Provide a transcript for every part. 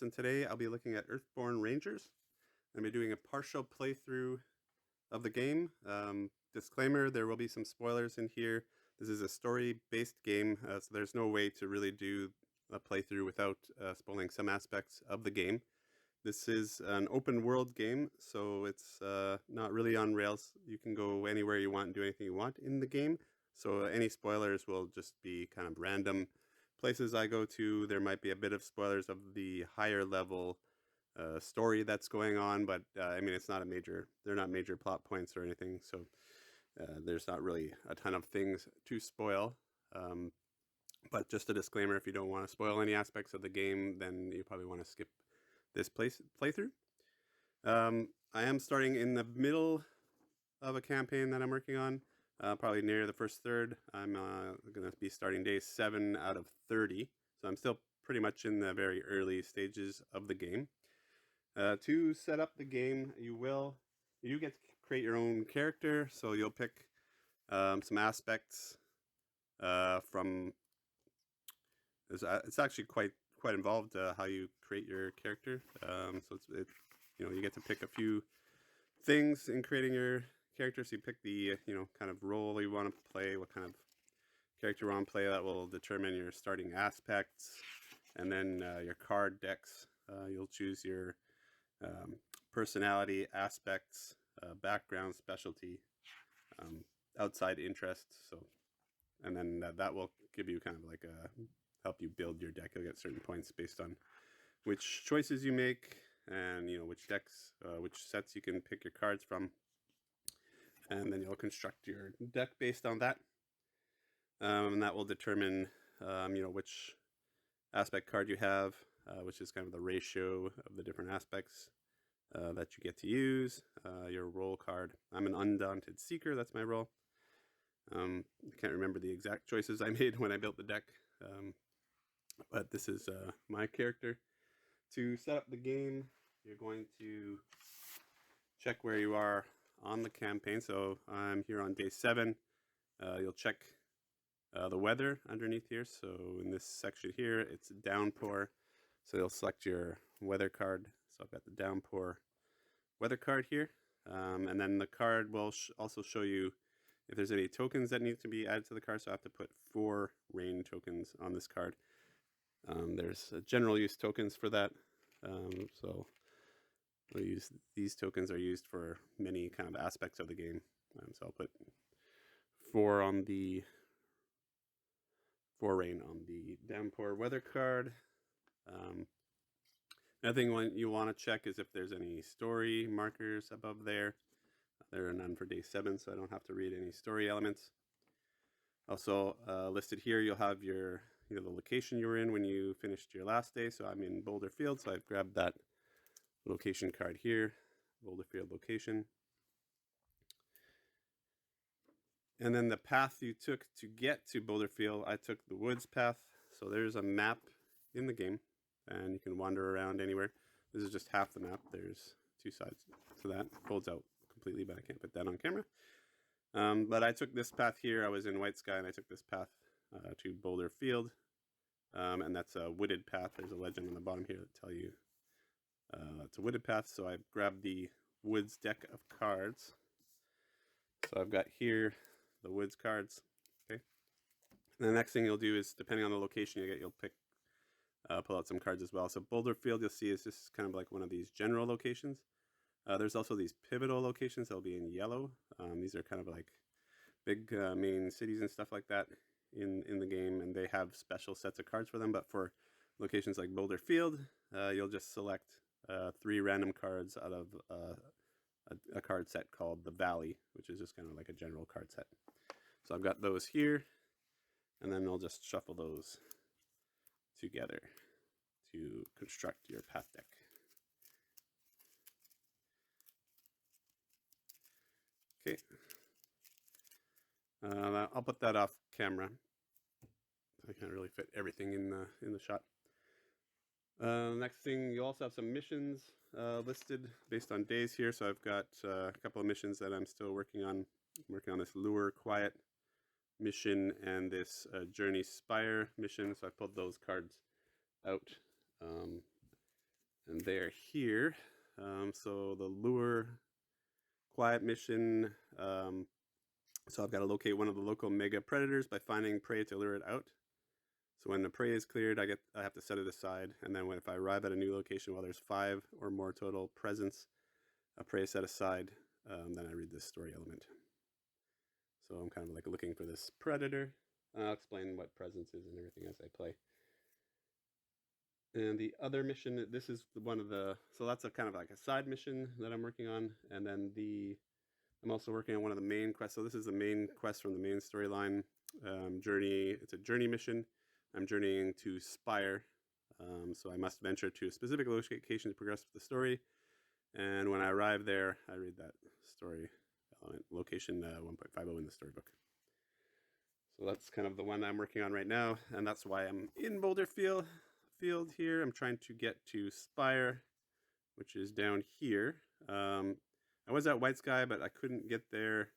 Ross, and today I'll be looking at Earthborne Rangers. I'm be doing a partial playthrough of the game. Disclaimer, there will be some spoilers in here. This is a story-based game, so there's no way to really do a playthrough without spoiling some aspects of the game. This is an open world game, so it's not really on rails. You can go anywhere you want and do anything you want in the game. So any spoilers will just be kind of random places I go to. There might be a bit of spoilers of the higher level story that's going on, but I mean, they're not major plot points or anything. So there's not really a ton of things to spoil. But just a disclaimer, if you don't want to spoil any aspects of the game, then you probably want to skip this playthrough. I am starting in the middle of a campaign that I'm working on, probably near the first third. I'm going to be starting day 7 out of 30, so I'm still pretty much in the very early stages of the game. To set up the game, you get to create your own character, so you'll pick some aspects from. It's actually quite involved how you create your character. So you get to pick a few things in creating your character. So you pick the kind of role you want to play, what kind of character you want to play. That will determine your starting aspects, and then your card decks. You'll choose your personality, aspects, background, specialty, outside interest. So, and then that will give you kind of like help you build your deck. You'll get certain points based on which choices you make, and which decks, which sets you can pick your cards from, and then you'll construct your deck based on that. And that will determine, which aspect card you have, which is kind of the ratio of the different aspects that you get to use. Your role card. I'm an Undaunted Seeker. That's my role. I can't remember the exact choices I made when I built the deck, but this is my character. To set up the game, you're going to check where you are on the campaign. So I'm here on day 7. You'll check the weather underneath here. So in this section here, it's downpour. So you'll select your weather card. So I've got the downpour weather card here. And then the card will also show you if there's any tokens that need to be added to the card. So I have to put 4 rain tokens on this card. There's general use tokens for that. So we'll use these tokens are used for many kind of aspects of the game. So I'll put 4 rain on the downpour weather card. Another thing you want to check is if there's any story markers above there. There are none for day 7, so I don't have to read any story elements. Also listed here, you'll have the location you were in when you finished your last day. So I'm in Boulder Field, so I've grabbed that location card here, Boulder Field location. And then the path you took to get to Boulder Field, I took the woods path. So there's a map in the game, and you can wander around anywhere. This is just half the map. There's 2 sides to that. It folds out completely, but I can't put that on camera. But I took this path here. I was in White Sky, and I took this path to Boulder Field. And that's a wooded path. There's a legend on the bottom here that tell you it's a wooded path. So I grabbed the woods deck of cards. So I've got here the woods cards. Okay. And the next thing you'll do is, depending on the location you get, you'll pull out some cards as well. So Boulder Field, you'll see, is just kind of like one of these general locations. There's also these pivotal locations that'll be in yellow. These are kind of like big main cities and stuff like that in the game, and they have special sets of cards for them. But for locations like Boulder Field, you'll just select 3 random cards out of a card set called the Valley, which is just kind of like a general card set. So I've got those here, and then I'll just shuffle those together to construct your path deck. Okay, I'll put that off camera. I can't really fit everything in the shot. Next thing, you also have some missions listed based on days here. So I've got a couple of missions that I'm still working on. I'm working on this Lure Quiet mission and this Journey Spire mission. So I pulled those cards out. And they're here. So the lure quiet mission. So I've got to locate one of the local mega predators by finding prey to lure it out. So when the prey is cleared, I have to set it aside, and then if I arrive at a new location while there's 5 or more total presents, a prey set aside, then I read this story element. So I'm kind of like looking for this predator. I'll explain what presence is and everything as I play. And the other mission, this is one of the, so that's a kind of like a side mission that I'm working on, and then I'm also working on one of the main quests. So this is the main quest from the main storyline. Journey. It's a journey mission. I'm journeying to Spire, so I must venture to a specific location to progress with the story. And when I arrive there, I read that story element, location 1.50 in the storybook. So that's kind of the one I'm working on right now, and that's why I'm in Boulder Field here. I'm trying to get to Spire, which is down here. I was at White Sky, but I couldn't get there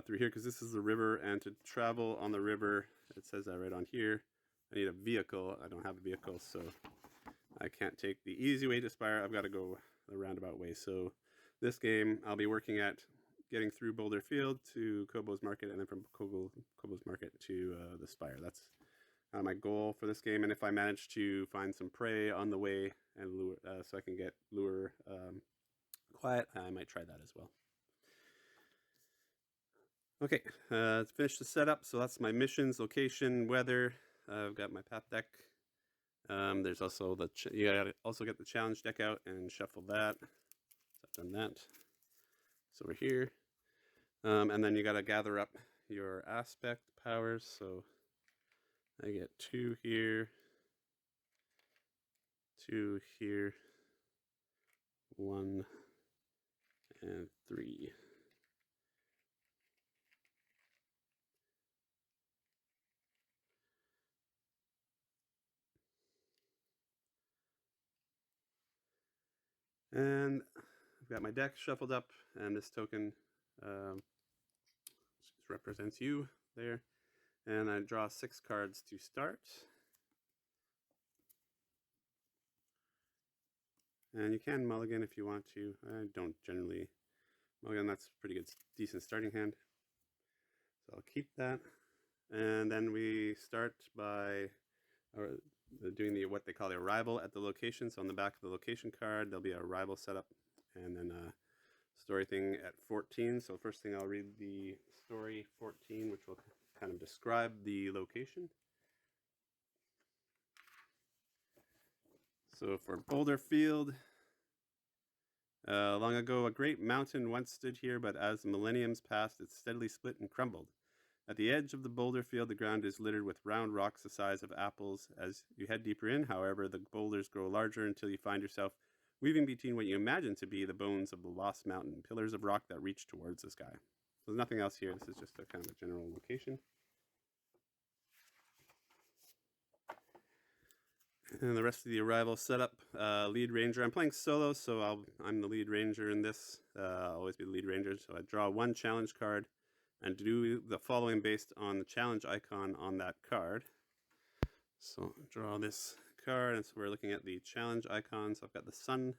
through here because this is the river, and to travel on the river, it says that right on here, I need a vehicle. I don't have a vehicle, so I can't take the easy way to Spire. I've got to go the roundabout way. So this game, I'll be working at getting through Boulder Field to Kobo's Market, and then from Kobo's Market to the Spire. That's my goal for this game. And if I manage to find some prey on the way and lure, so I can get lure quiet, I might try that as well. Okay, let's finish the setup. So that's my missions, location, weather. I've got my path deck. There's also you gotta also get the challenge deck out and shuffle that. So I've done that. So we're here. And then you gotta gather up your aspect powers. So I get 2 here, 2 here, 1, and 3. And I've got my deck shuffled up, and this token represents you there. And I draw 6 cards to start. And you can mulligan if you want to. I don't generally mulligan. That's a pretty good, decent starting hand. So I'll keep that. And then we start by doing what they call the arrival at the location. So on the back of the location card, there'll be a arrival setup, and then a story thing at 14. So first thing, I'll read the story 14, which will kind of describe the location. So for Boulder Field, long ago, a great mountain once stood here, but as the millenniums passed, it steadily split and crumbled. At the edge of the boulder field, the ground is littered with round rocks the size of apples. As you head deeper in, however, the boulders grow larger until you find yourself weaving between what you imagine to be the bones of the lost mountain, pillars of rock that reach towards the sky. So there's nothing else here. This is just a kind of a general location. And the rest of the arrival setup, lead ranger. I'm playing solo, so I'm the lead ranger in this. I'll always be the lead ranger. So I draw 1 challenge card and do the following based on the challenge icon on that card. So draw this card, and so we're looking at the challenge icon. So I've got the sun.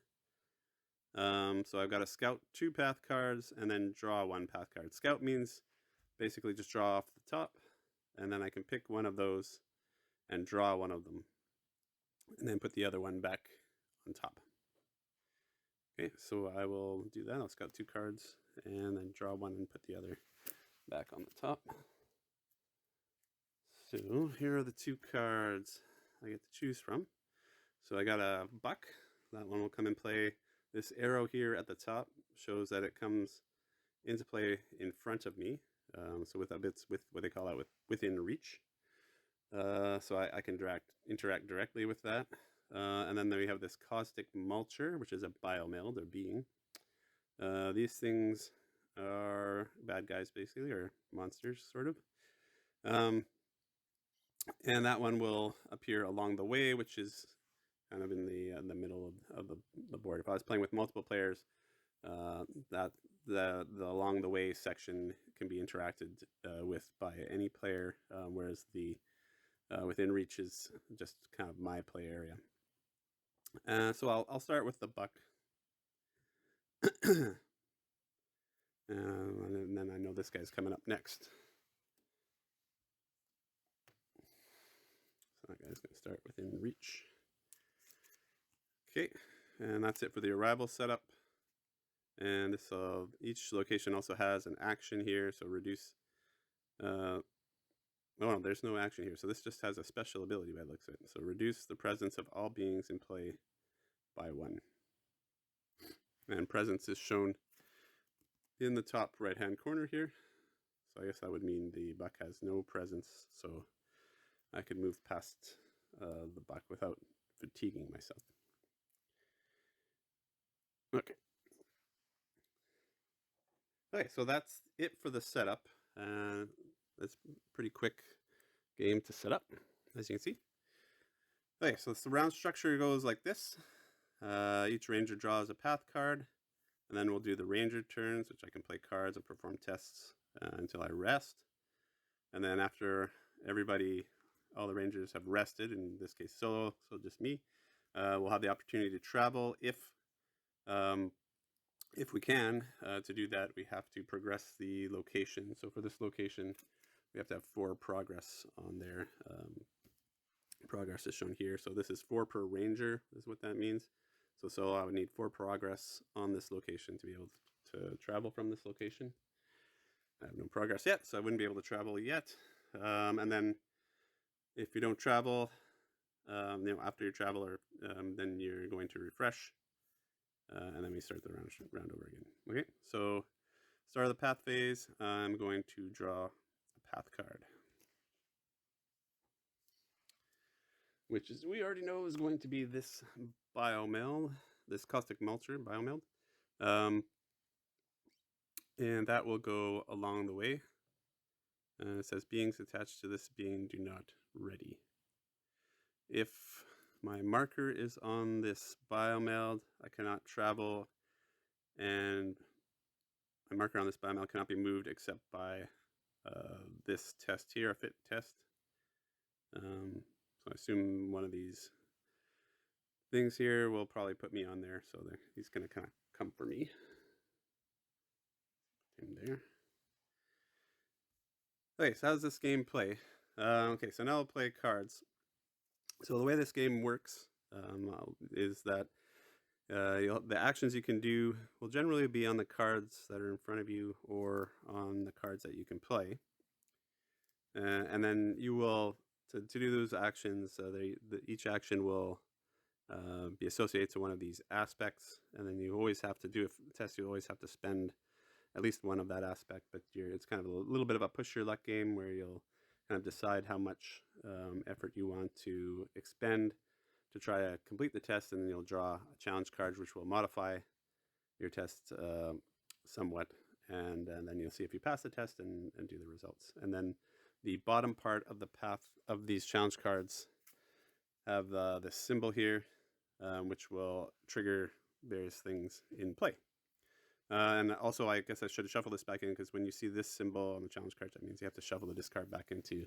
So I've got to scout 2 path cards and then draw 1 path card. Scout means basically just draw off the top, and then I can pick one of those and draw one of them, and then put the other one back on top. Okay, so I will do that. I'll scout 2 cards and then draw 1 and put the other back on the top. So here are the 2 cards I get to choose from. So I got a buck. That one will come in play. This arrow here at the top shows that it comes into play in front of me. So with what they call that within reach. So I can interact directly with that. And then we have this caustic mulcher, which is a biomeld or being. These things are bad guys, basically, or monsters, sort of. And that one will appear along the way, which is kind of in the middle of the board. If I was playing with multiple players, that the along the way section can be interacted with by any player, whereas the within reach is just kind of my play area. So I'll start with the buck. And then I know this guy's coming up next. So that guy's going to start within reach. Okay, and that's it for the arrival setup. And this each location also has an action here, so reduce. Oh, no, there's no action here, so this just has a special ability by the looks of it. So reduce the presence of all beings in play by 1. And presence is shown in the top right-hand corner here. So I guess that would mean the buck has no presence, so I could move past the buck without fatiguing myself. Okay. Okay, so that's it for the setup. That's a pretty quick game to set up, as you can see. Okay, so the round structure goes like this. Each ranger draws a path card, and then we'll do the ranger turns, which I can play cards and perform tests until I rest. And then after all the rangers have rested, in this case solo, so just me, we'll have the opportunity to travel if we can. To do that, we have to progress the location. So for this location, we have to have 4 progress on there. Progress is shown here. So this is 4 per ranger, is what that means. So I would need 4 progress on this location to be able to travel from this location. I have no progress yet, so I wouldn't be able to travel yet. And then if you don't travel, after your travel, then you're going to refresh. And then we start the round over again. Okay, so start of the path phase, I'm going to draw a path card, which is, we already know, is going to be this biomeld, this caustic mulcher biomeld. And that will go along the way. It says beings attached to this being do not ready. If my marker is on this biomeld, I cannot travel, and my marker on this biomeld cannot be moved except by this test here, a fit test. So I assume one of these things here will probably put me on there, so he's going to kind of come for me. Put him there. Okay, so how does this game play? Okay, so now I'll play cards. So the way this game works is that the actions you can do will generally be on the cards that are in front of you or on the cards that you can play. And then you will, to do those actions, each action will be associated to one of these aspects. And then you always have to do a test, you always have to spend at least one of that aspect, but it's kind of a little bit of a push your luck game where you'll kind of decide how much effort you want to expend to try to complete the test, and then you'll draw a challenge card which will modify your test somewhat, and then you'll see if you pass the test and do the results. And then the bottom part of the path of these challenge cards have this symbol here, which will trigger various things in play. And also, I guess I should have shuffled this back in, because when you see this symbol on the challenge card, that means you have to shuffle the discard back into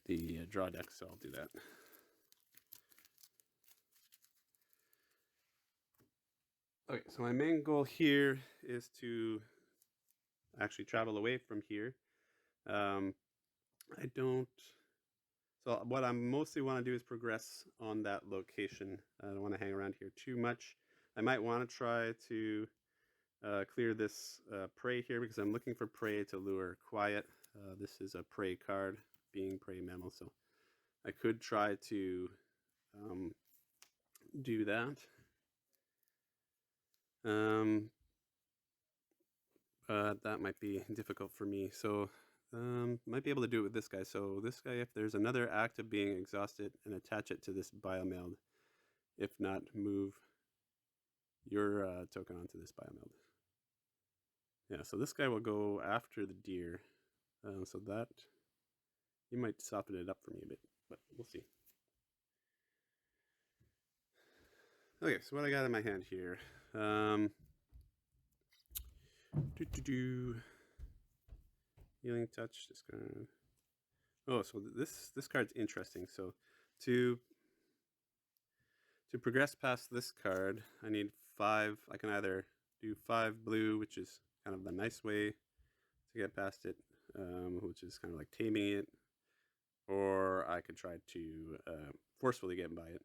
the draw deck, so I'll do that. Okay, so my main goal here is to actually travel away from here. So what I mostly want to do is progress on that location. I don't want to hang around here too much. I might want to try to clear this prey here, because I'm looking for prey to lure quiet. This is a prey card, being prey mammal, so I could try to do that. That might be difficult for me, so might be able to do it with this guy. So this guy, if there's another active being exhausted, and attach it to this biomeld. If not, move your token onto this biomeld. Yeah, so this guy will go after the deer. So that, you might soften it up for me a bit, but we'll see. Okay, so what I got in my hand here. Healing touch. Just gonna. Oh, so this card's interesting. So to To progress past this card, I need 5. I can either do 5 blue, which is kind of the nice way to get past it, which is kind of like taming it, or I could try to forcefully get by it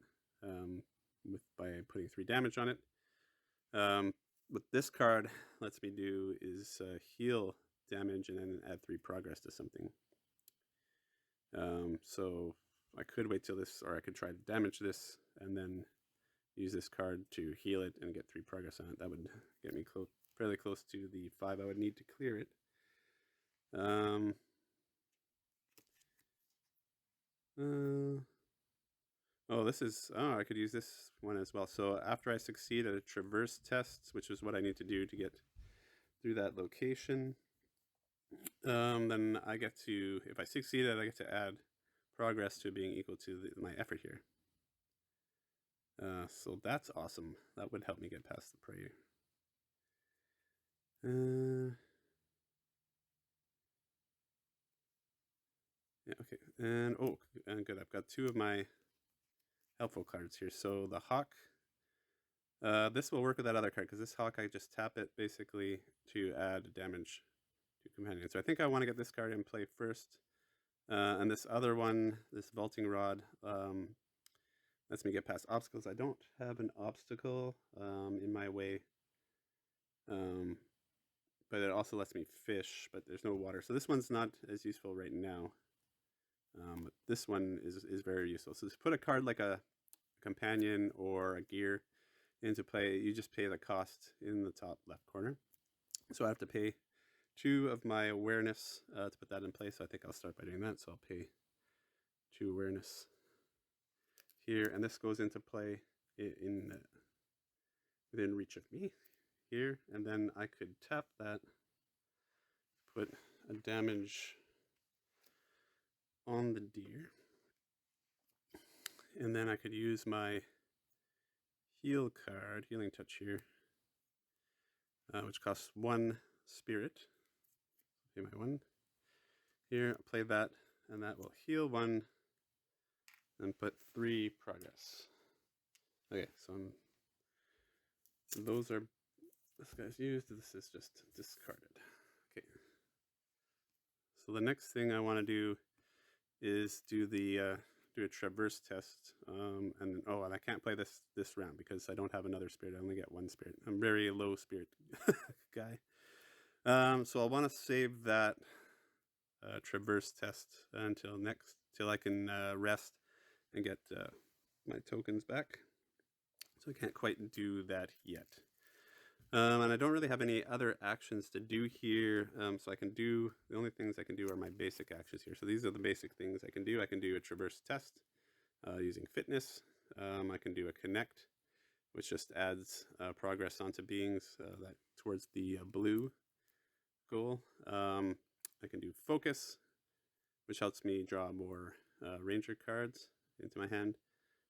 by putting 3 damage on it. What this card lets me do is heal damage and then add 3 progress to something. So I could wait till this, or I could try to damage this and then use this card to heal it and get 3 progress on it. That would get me fairly close to the 5 I would need to clear it. I could use this one as well. So after I succeed at a traverse test, which is what I need to do to get through that location, then I get to, if I succeed at it, I get to add progress to being equal to my effort here. So that's awesome. That would help me get past the prayer. Yeah, okay. And good. I've got 2 of my helpful cards here. So the hawk, this will work with that other card because this hawk, I just tap it basically to add damage to companion. So I think I want to get this card in play first. And this other one, this vaulting rod, lets me get past obstacles. I don't have an obstacle in my way, but it also lets me fish, but there's no water. So this one's not as useful right now. But this one is very useful. So to put a card like a companion or a gear into play, you just pay the cost in the top left corner. So I have to pay 2 of my awareness to put that in place. So I think I'll start by doing that. So I'll pay 2 awareness here, and this goes into play within reach of me here, and then I could tap that, put a damage on the deer, and then I could use my heal card, healing touch here, which costs 1 spirit. Pay my 1 here, play that, and that will heal 1 and put 3 progress. Okay, so those are, this guy's used, this is just discarded. Okay, so the next thing I want to do is do a traverse test, and I can't play this round because I don't have another spirit. I only get 1 spirit. I'm very low spirit guy. So I'll want to save that traverse test till I can rest and get my tokens back. So I can't quite do that yet. And I don't really have any other actions to do here, so the only things I can do are my basic actions here. So these are the basic things I can do. I can do a traverse test using fitness. I can do a connect, which just adds progress onto beings towards the blue goal. I can do focus, which helps me draw more ranger cards into my hand.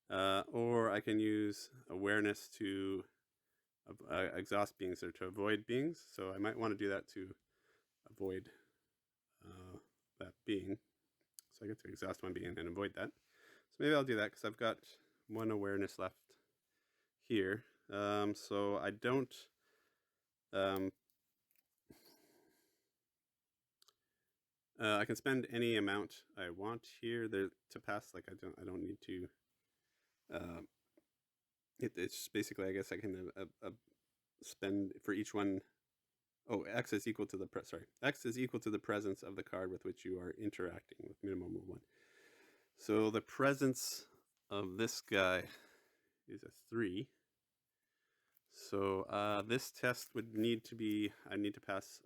Or I can use awareness to exhaust beings or to avoid beings. So I might want to do that to avoid that being. So I get to exhaust 1 being and avoid that. So maybe I'll do that because I've got 1 awareness left here. So I don't. I can spend any amount I want here to pass. Like I don't need to. It's basically, I guess I can spend for each one. Oh, X is equal to the X is equal to the presence of the card with which you are interacting with minimum of 1. So the presence of this guy is a 3. So this test would need to be, I need to pass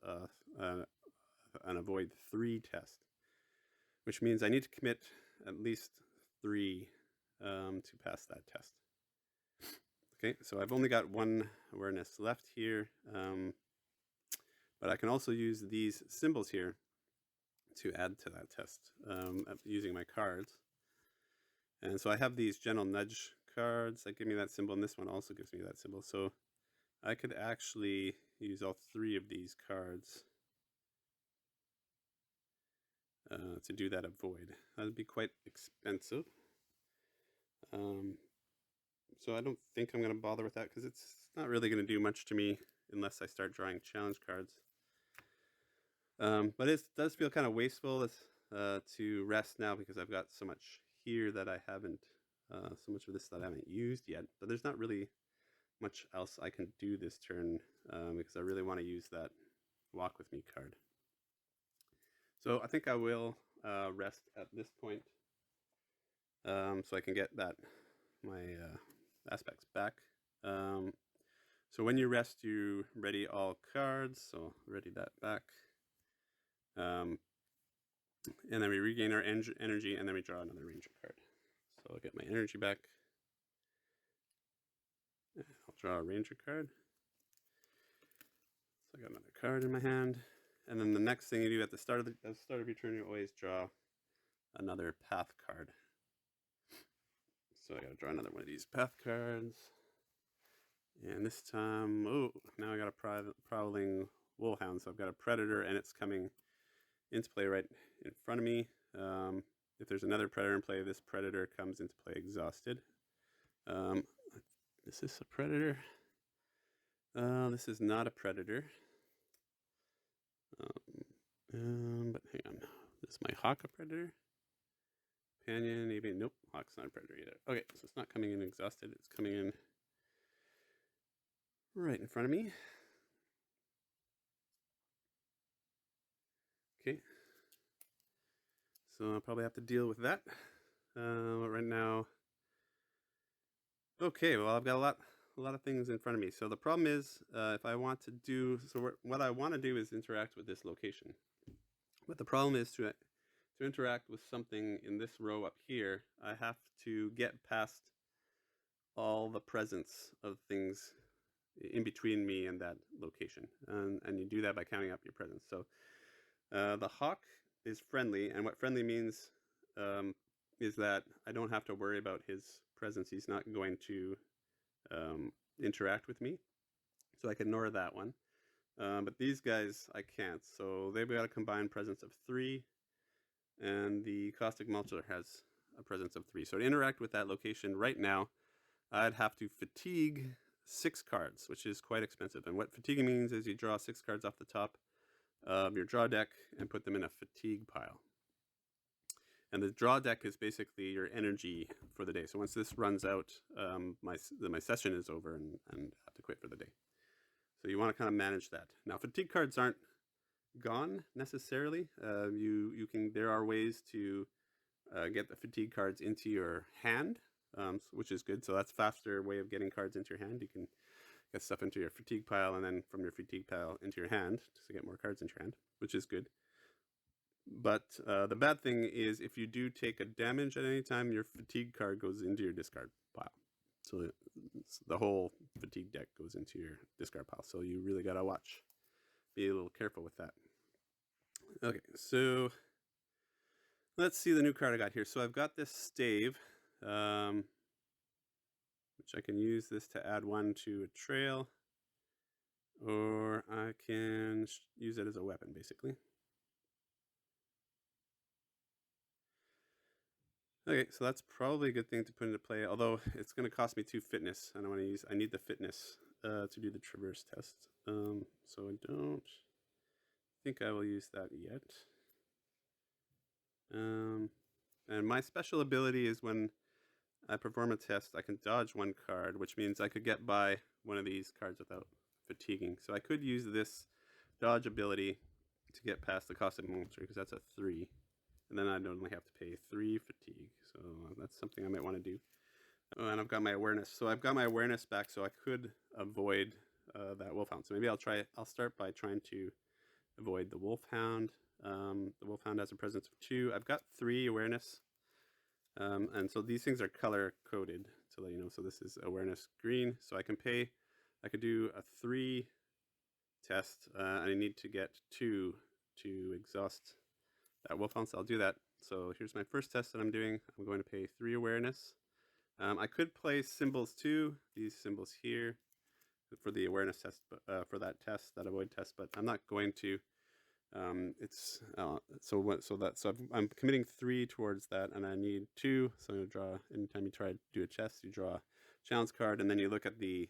an avoid 3 test, which means I need to commit at least 3 to pass that test. Okay, so I've only got 1 awareness left here, but I can also use these symbols here to add to that test using my cards. And so I have these gentle nudge cards that give me that symbol, and this one also gives me that symbol. So I could actually use all 3 of these cards to do that avoid. That would be quite expensive. So I don't think I'm going to bother with that because it's not really going to do much to me unless I start drawing challenge cards. But it does feel kind of wasteful to rest now because I've got so much here that I haven't, so much of this that I haven't used yet. But there's not really much else I can do this turn because I really want to use that walk with me card. So I think I will rest at this point so I can get my aspects back. So when you rest, you ready all cards. So ready that back. And then we regain our energy, and then we draw another ranger card. So I'll get my energy back. I'll draw a ranger card. So I got another card in my hand. And then the next thing you do at the start of your turn, you always draw another path card. So I gotta draw another one of these path cards. And this time, now I got a prowling wolfhound. So I've got a predator, and it's coming into play right in front of me. If there's another predator in play, this predator comes into play exhausted. Is this a predator? This is not a predator. But hang on. Is my hawk a predator? Companion, maybe. Nope, hawk's not a predator either. Okay, so it's not coming in exhausted. It's coming in right in front of me. Okay. So I'll probably have to deal with that. Right now. Okay, well, I've got a lot of things in front of me. So the problem is, if I want to do, what I want to do is interact with this location. But the problem is to interact with something in this row up here, I have to get past all the presence of things in between me and that location. And you do that by counting up your presence. So the hawk is friendly, and what friendly means is that I don't have to worry about his presence. He's not going to interact with me. So I can ignore that one. But these guys, I can't. So they've got a combined presence of 3. And the caustic mulcher has a presence of 3. So to interact with that location right now, I'd have to fatigue 6 cards, which is quite expensive. And what fatiguing means is you draw 6 cards off the top of your draw deck and put them in a fatigue pile. And the draw deck is basically your energy for the day. So once this runs out, my session is over and I have to quit for the day. So you want to kind of manage that. Now, fatigue cards aren't gone necessarily. There are ways to get the fatigue cards into your hand, which is good. So that's a faster way of getting cards into your hand. You can get stuff into your fatigue pile, and then from your fatigue pile into your hand to get more cards into your hand, which is good. But the bad thing is if you do take a damage at any time, your fatigue card goes into your discard pile. So the whole fatigue deck goes into your discard pile. So you really got to watch. Be a little careful with that. Okay, so let's see the new card I got here. So I've got this stave, which I can use this to add 1 to a trail, or I can use it as a weapon, basically. Okay, so that's probably a good thing to put into play, although it's going to cost me 2 fitness, and I need the fitness to do the traverse test. So I don't think I will use that yet. And my special ability is when I perform a test, I can dodge 1 card, which means I could get by one of these cards without fatiguing. So I could use this dodge ability to get past the caustic mulcher because that's a 3. And then I'd only have to pay 3 fatigue. So that's something I might want to do. Oh, and I've got my awareness. So I've got my awareness back, so I could avoid that wolfhound. So maybe I'll start by trying to avoid the wolfhound. The wolfhound has a presence of 2. I've got 3 awareness. And so these things are color coded to let you know. So this is awareness green. So I could do a 3 test. I need to get 2 to exhaust that wolfhound. So I'll do that. So here's my first test that I'm doing. I'm going to pay 3 awareness. I could play symbols too. These symbols here for the awareness test, for that test, that avoid test. But I'm not going to. I'm committing 3 towards that, and I need 2. So I'm gonna draw. Anytime you try to do a chest, you draw challenge card, and then you look at the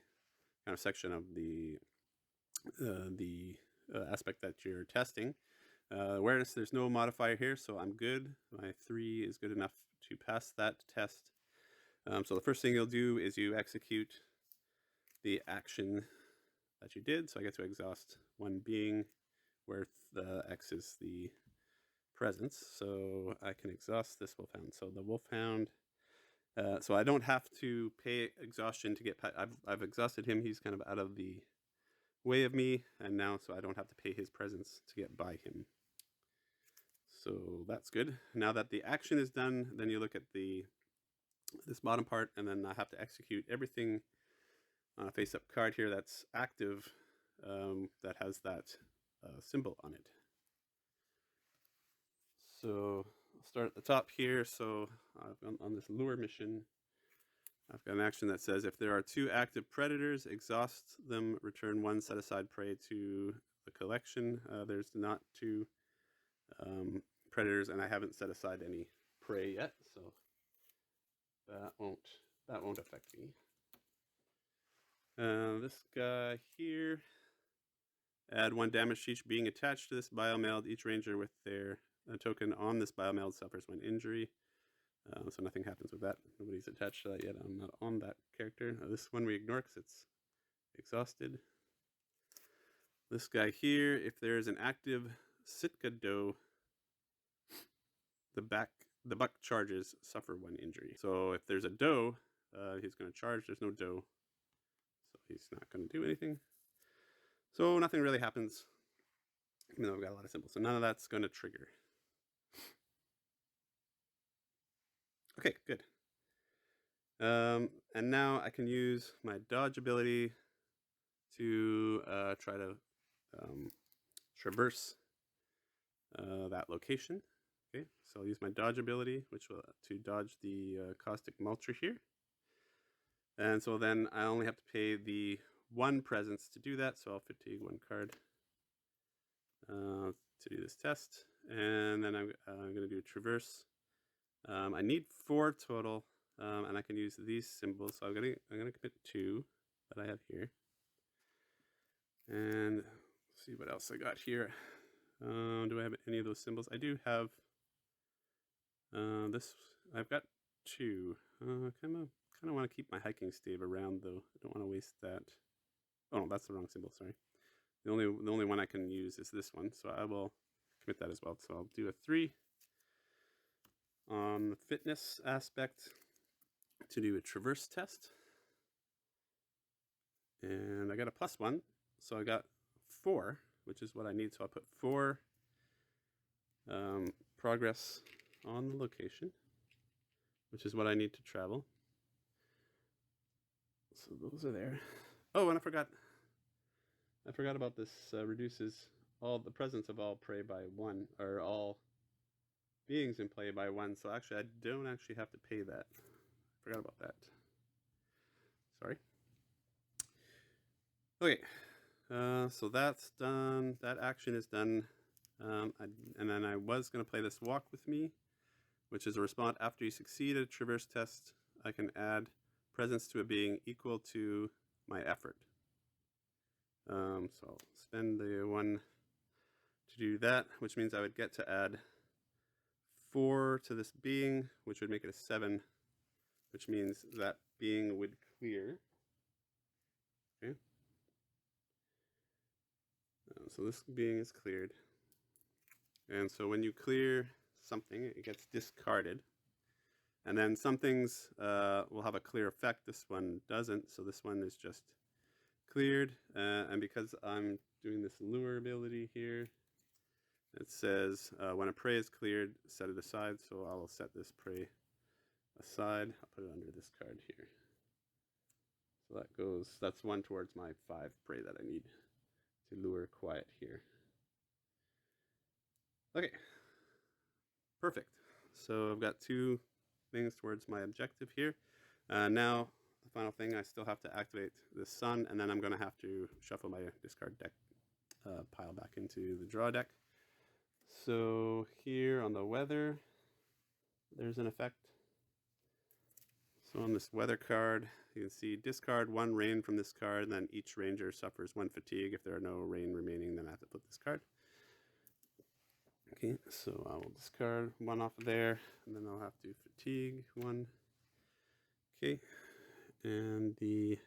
kind of section of the aspect that you're testing. Awareness, there's no modifier here, so I'm good. My 3 is good enough to pass that test. So the first thing you'll do is you execute the action that you did. So I get to exhaust one being where the X is the presence. So I can exhaust this wolfhound. So the wolfhound, so I don't have to pay exhaustion to get, I've exhausted him. He's kind of out of the way of me, and now so I don't have to pay his presence to get by him. So that's good. Now that the action is done, then you look at this bottom part, and then I have to execute everything on a face-up card here that's active, that has that symbol on it. So I'll start at the top here. So on this lure mission, I've got an action that says if there are 2 active predators, exhaust them, return 1 set-aside prey to the collection. There's not 2 predators, and I haven't set aside any prey yet, so that won't affect me. This guy here, add 1 damage to each being attached to this biomeld. Each ranger with their token on this biomeld suffers 1 injury. So nothing happens with that. Nobody's attached to that yet. I'm not on that character. This one we ignore because it's exhausted. This guy here, if there is an active Sitka doe, the buck charges suffer 1 injury. So if there's a doe, he's going to charge. There's no doe, so he's not going to do anything. So nothing really happens, even though I've got a lot of symbols. So none of that's going to trigger. Okay, good. And now I can use my dodge ability to try to traverse that location. Okay, so I'll use my dodge ability, which will to dodge the caustic mulcher here. And so then I only have to pay the 1 presence to do that. So I'll fatigue 1 card to do this test, and then I'm going to do a traverse. I need 4 total, and I can use these symbols. So I'm gonna commit 2 that I have here, and let's see what else I got here. Do I have any of those symbols? I do have this. I've got 2. Kind of want to keep my hiking stave around though. I don't want to waste that. Oh no, that's the wrong symbol. Sorry. The only one I can use is this one, so I will commit that as well. So I'll do a 3 on the fitness aspect to do a traverse test, and I got a +1, so I got 4, which is what I need. So I'll put 4 progress on the location, which is what I need to travel. So those are there. Oh, and I forgot about this. Reduces all the presence of all prey by 1, or all beings in play by 1. So actually, I don't actually have to pay that. Forgot about that. Sorry. Okay, so that's done. That action is done. And then I was going to play this walk with me, which is a response after you succeed at a traverse test. I can add presence to a being equal to my effort. So I'll spend the 1 to do that, which means I would get to add 4 to this being, which would make it a 7, which means that being would clear. Okay. So this being is cleared. And so when you clear something, it gets discarded. And then some things will have a clear effect. This one doesn't. So this one is just cleared. And because I'm doing this lure ability here, it says when a prey is cleared, set it aside. So I'll set this prey aside. I'll put it under this card here. So that's 1 towards my 5 prey that I need to lure quiet here. Okay, perfect. So I've got 2 things towards my objective here. Now, the final thing, I still have to activate the sun, and then I'm going to have to shuffle my discard deck pile back into the draw deck. So here on the weather, there's an effect. So on this weather card, you can see discard 1 rain from this card, and then each ranger suffers 1 fatigue. If there are no rain remaining, then I have to put this card. Okay, so I will discard 1 off of there, and then I'll have to fatigue 1. Okay, and the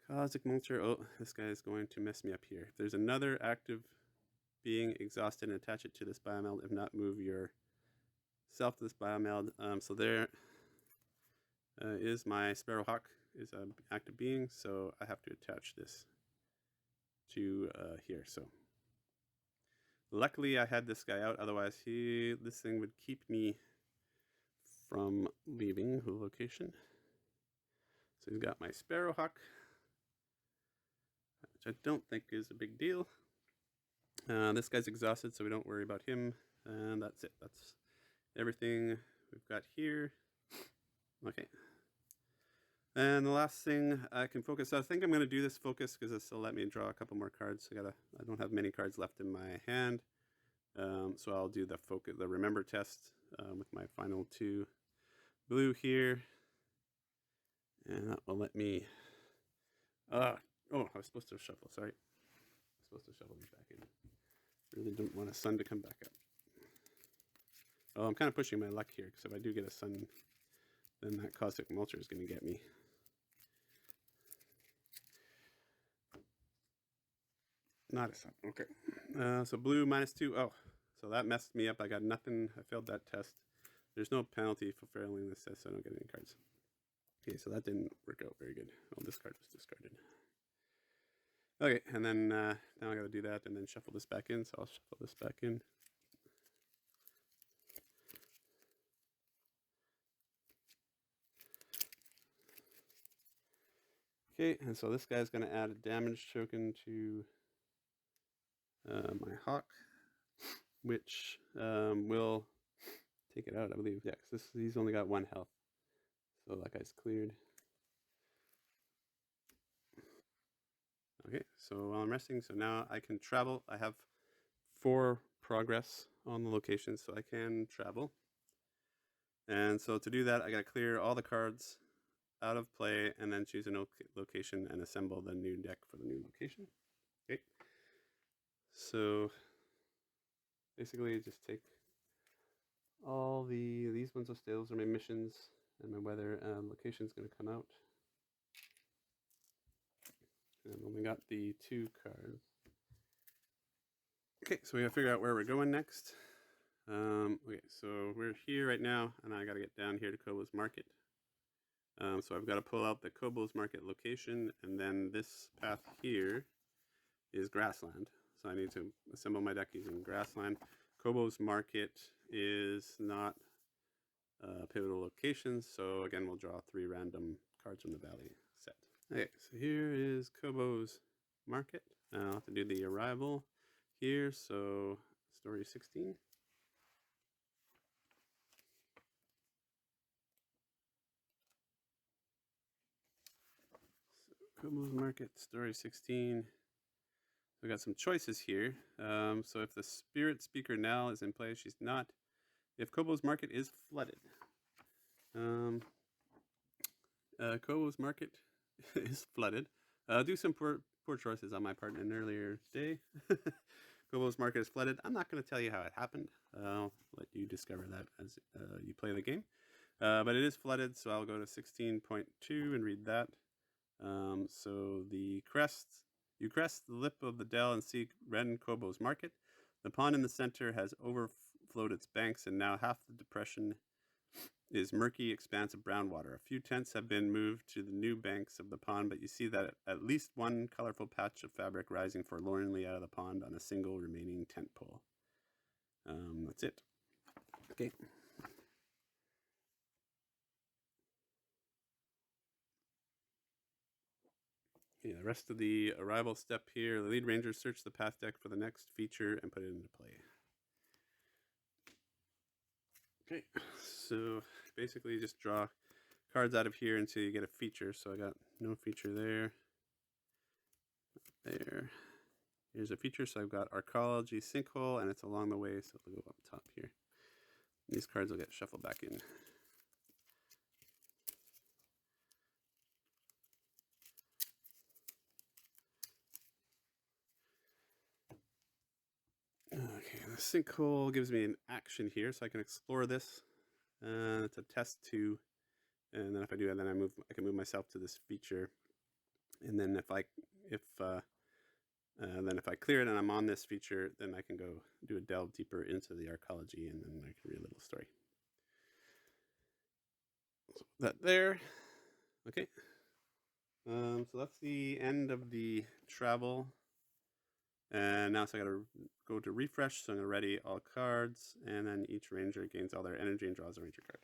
Cosmic Monster, oh, this guy is going to mess me up here. If there's another active being exhausted, and attach it to this biomeld. If not, move yourself to this biomeld. So there is my Sparrowhawk is an active being, so I have to attach this to here. So luckily I had this guy out, otherwise this thing would keep me from leaving the location. So he's got my Sparrowhawk, which I don't think is a big deal. This guy's exhausted, so we don't worry about him. And that's it. That's everything we've got here. Okay. And the last thing I can focus, so I think I'm going to do this focus because this will let me draw a couple more cards. I don't have many cards left in my hand. So I'll do the focus, the remember test with my final 2 blue here. And that will let me, oh, I was supposed to shuffle, sorry. I was supposed to shuffle these back in. Really don't want a sun to come back up. Oh, I'm kind of pushing my luck here, because if I do get a sun, then that Cosmic Mulcher is going to get me. Not a sun, okay. So blue -2, oh, so that messed me up. I got nothing, I failed that test. There's no penalty for failing this test, so I don't get any cards. Okay, so that didn't work out very good. Well, this card was discarded. Okay, and then now I gotta do that and then shuffle this back in, so I'll shuffle this back in. Okay, and so this guy's gonna add a damage token to my hawk, which will take it out, I believe. Yeah, because he's only got 1 health. So that guy's cleared. Okay, so while I'm resting, so now I can travel. I have 4 progress on the location, so I can travel. And so to do that, I gotta clear all the cards out of play and then choose a location and assemble the new deck for the new location. Okay. So basically just take all these ones will stay, those are my missions, and my weather location is going to come out. And I've only got the 2 cards. Okay, so we gotta figure out where we're going next. Okay, so we're here right now, and I gotta get down here to Kobo's Market. So I've got to pull out the Kobo's Market location, and then this path here is grassland. So I need to assemble my deck using grassland. Kobo's Market is not pivotal locations, so again we'll draw 3 random cards from the valley set. Okay, so here is Kobo's Market. I'll have to do the arrival here, so story 16. Kobo's Market, story 16. We got some choices here. So if the Spirit Speaker Nell is in play, she's not. If Kobo's Market is flooded. Kobo's Market is flooded. Do some poor choices on my part in an earlier day. Kobo's Market is flooded. I'm not going to tell you how it happened. I'll let you discover that as you play the game. But it is flooded, so I'll go to 16.2 and read that. So the you crest the lip of the dell and see Ren Kobo's Market. The pond in the center has overflowed its banks, and now half the depression is murky expanse of brown water. A few tents have been moved to the new banks of the pond, but you see that at least one colorful patch of fabric rising forlornly out of the pond on a single remaining tent pole. That's it. Okay. Yeah, the rest of the arrival step here, the lead ranger search the path deck for the next feature and put it into play. Okay, so basically just draw cards out of here until you get a feature. So I got no feature there. There. Here's a feature, so I've got Archaeology Sinkhole, and it's along the way, so it'll go up top here. These cards will get shuffled back in. sinkhole gives me an action here, so I can explore this. It's a test 2, and then if I do that, then I can move myself to this feature, and then if I clear it and I'm on this feature, then I can go do a delve deeper into the arcology, and then I can read a little story. So that there. Okay. So that's the end of the travel. And now, so I gotta go to refresh. So I'm gonna ready all cards, and then each ranger gains all their energy and draws a ranger card.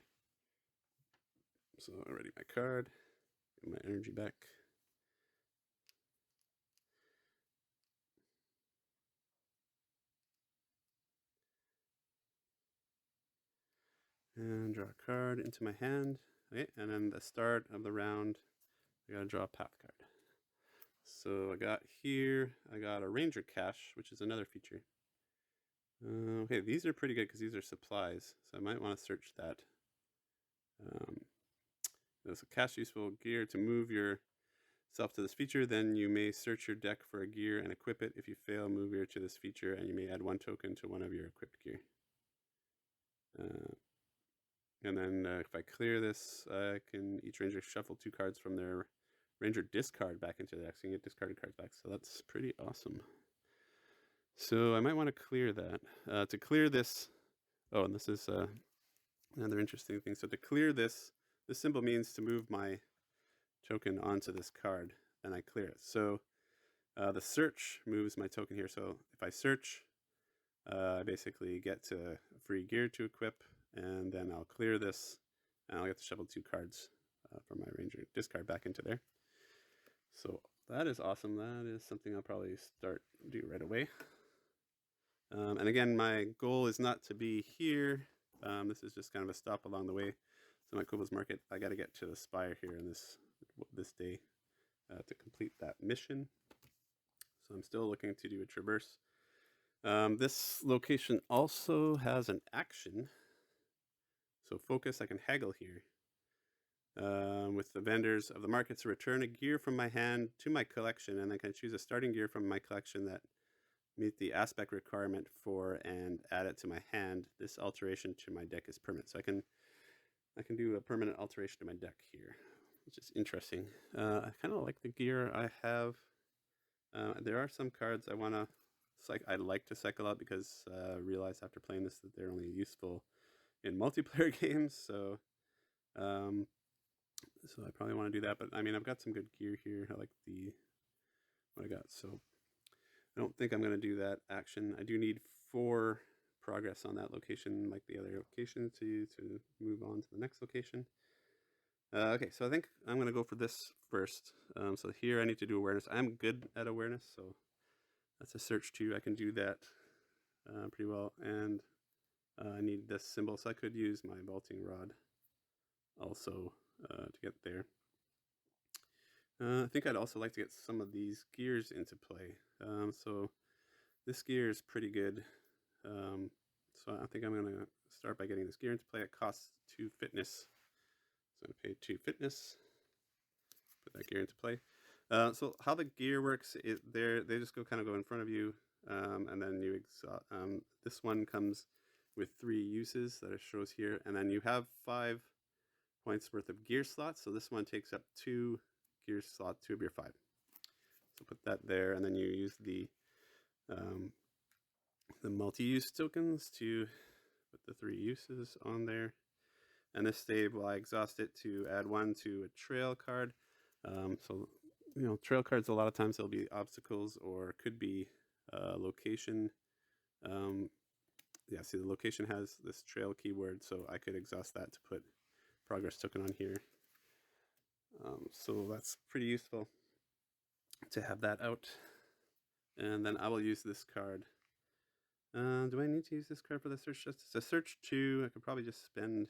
So I ready my card, get my energy back. And draw a card into my hand. Okay, and then the start of the round, I gotta draw a path card. So I got a ranger cache, which is another feature. Okay, these are pretty good because these are supplies, so I might want to search that. There's a cache useful gear to move yourself to this feature. Then you may search your deck for a gear and equip it. If you fail, move gear to this feature, and you may add 1 token to one of your equipped gear. And then if I clear this, each ranger shuffle 2 cards from their ranger discard back into the deck, so you can get discarded cards back. So that's pretty awesome. So I might want to clear that. To clear this, and this is another interesting thing. So to clear this symbol means to move my token onto this card, then I clear it. So the search moves my token here. So if I search, I basically get a free gear to equip, and then I'll clear this, and I'll get to shuffle 2 cards from my ranger discard back into there. So that is awesome. That is something I'll probably do right away. And again, my goal is not to be here. This is just kind of a stop along the way. So my Kobo's Market, I got to get to the spire here in this day to complete that mission. So I'm still looking to do a traverse. This location also has an action. So focus, I can haggle here with the vendors of the market to return a gear from my hand to my collection, and I can choose a starting gear from my collection that meet the aspect requirement for and add it to my hand. This alteration to my deck is permanent. So I can do a permanent alteration to my deck here, which is interesting. I kind of like the gear I have. There are some cards I'd like to cycle out because I realized after playing this that they're only useful in multiplayer games. So I probably want to do that. But I mean, I've got some good gear here. I like what I got. So I don't think I'm going to do that action. I do need 4 progress on that location, like the other location, to move on to the next location. Okay, so I think I'm going to go for this first. So here I need to do awareness. I'm good at awareness, so that's a search 2. I can do that pretty well. And I need this symbol, so I could use my vaulting rod also to get there. I think I'd also like to get some of these gears into play. So this gear is pretty good. So I think I'm going to start by getting this gear into play. It costs 2 fitness. So I'm going to pay 2 fitness, put that gear into play. So how the gear works, they just go in front of you, and then you this one comes with 3 uses that it shows here, and then you have 5 points worth of gear slots. So this one takes up 2 gear slots, 2 of your 5. So put that there, and then you use the multi-use tokens to put the 3 uses on there. And this save, I exhaust it to add 1 to a trail card. So trail cards, a lot of times they'll be obstacles or could be location. See, the location has this trail keyword, so I could exhaust that to put progress token on here. So that's pretty useful to have that out. And then I will use this card. Do I need to use this card for the search test? It's a search 2. I could probably just spend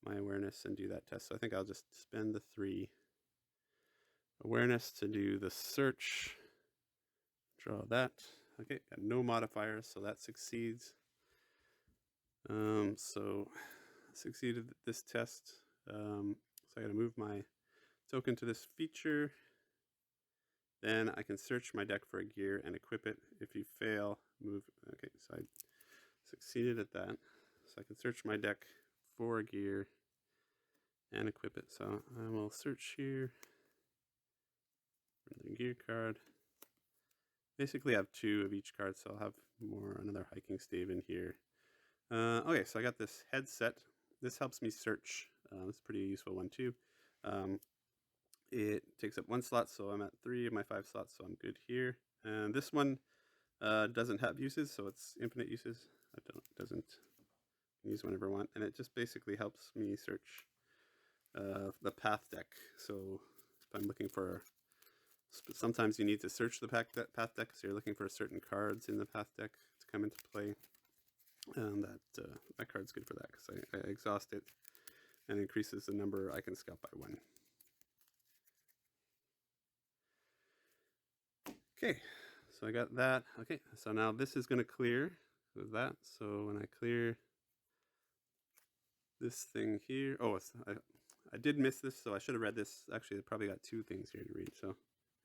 my awareness and do that test. So I think I'll just spend the 3 awareness to do the search. Draw that. Okay, got no modifiers, so that succeeds. So succeeded this test. So I gotta move my token to this feature. Then I can search my deck for a gear and equip it. If you fail, move. Okay, so I succeeded at that. So I can search my deck for gear and equip it. So I will search here for the gear card. Basically I have 2 of each card, so I'll have another hiking stave in here. Okay, so I got this headset. This helps me search. It's a pretty useful one too. It takes up 1 slot, so I'm at 3 of my 5 slots, so I'm good here. And this one doesn't have uses, so it's infinite uses. It doesn't use whenever I want, and it just basically helps me search the path deck. So if I'm looking for, sometimes you need to search the path deck, so you're looking for certain cards in the path deck to come into play. And that card's good for that because I exhaust it and increases the number I can scout by 1. Okay, so I got that. Okay, so now this is going to clear with that. So when I clear this thing here, I did miss this, so I should have read this. Actually, I probably got 2 things here to read. So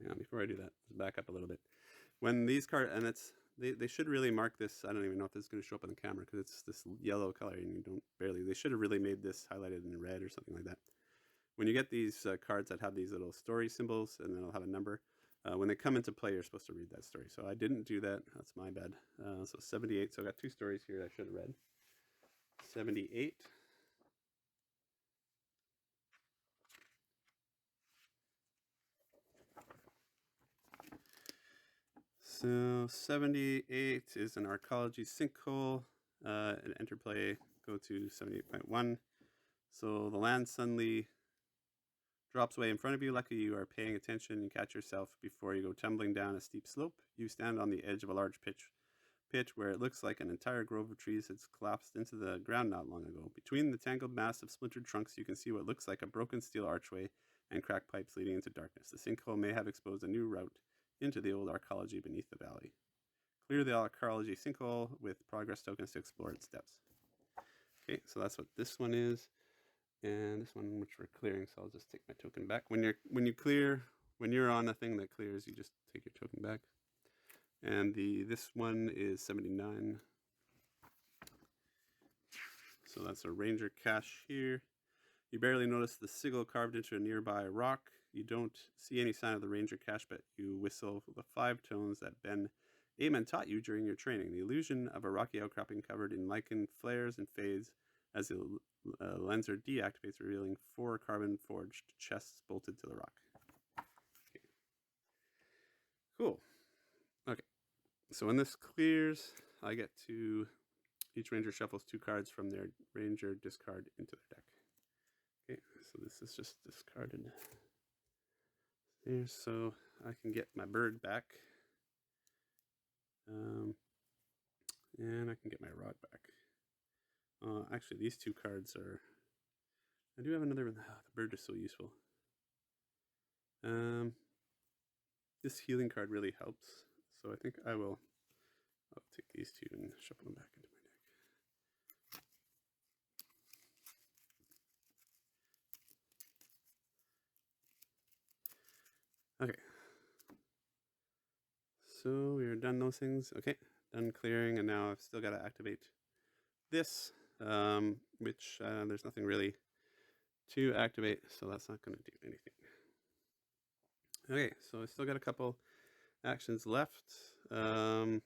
hang on, before I do that, let's back up a little bit. When these cards, and they should really mark this. I don't even know if this is going to show up on the camera because it's this yellow color and you don't barely. They should have really made this highlighted in red or something like that. When you get these cards that have these little story symbols and then it'll have a number, when they come into play, you're supposed to read that story. So I didn't do that. That's my bad. So 78. So I got 2 stories here I should have read. 78. So 78 is an arcology sinkhole. An interplay, go to 78.1. So the land suddenly drops away in front of you. Lucky you are paying attention and catch yourself before you go tumbling down a steep slope. You stand on the edge of a large pit where it looks like an entire grove of trees has collapsed into the ground not long ago. Between the tangled mass of splintered trunks, you can see what looks like a broken steel archway and cracked pipes leading into darkness. The sinkhole may have exposed a new route into the old arcology beneath the valley. Clear the arcology sinkhole with progress tokens to explore its depths. Okay, so that's what this one is. And this one, which we're clearing, so I'll just take my token back. When you're on a thing that clears, you just take your token back. And this one is 79. So that's a ranger cache here. You barely notice the sigil carved into a nearby rock. You don't see any sign of the ranger cache, but you whistle the 5 tones that Ben Amen taught you during your training. The illusion of a rocky outcropping covered in lichen flares and fades as the lenser deactivates, revealing 4 carbon forged chests bolted to the rock. Okay. Cool. Okay. So when this clears, I get to, each ranger shuffles 2 cards from their ranger discard into their deck. Okay, so this is just discarded there, so I can get my bird back. And I can get my rod back. Actually, these 2 cards are, I do have another one. Oh, the bird is so useful. This healing card really helps, so I think I'll take these 2 and shuffle them back into my deck. Okay. So we are done those things. Okay, done clearing, and now I've still got to activate this, which there's nothing really to activate, so that's not going to do anything. Okay, so I still got a couple actions left. Nothing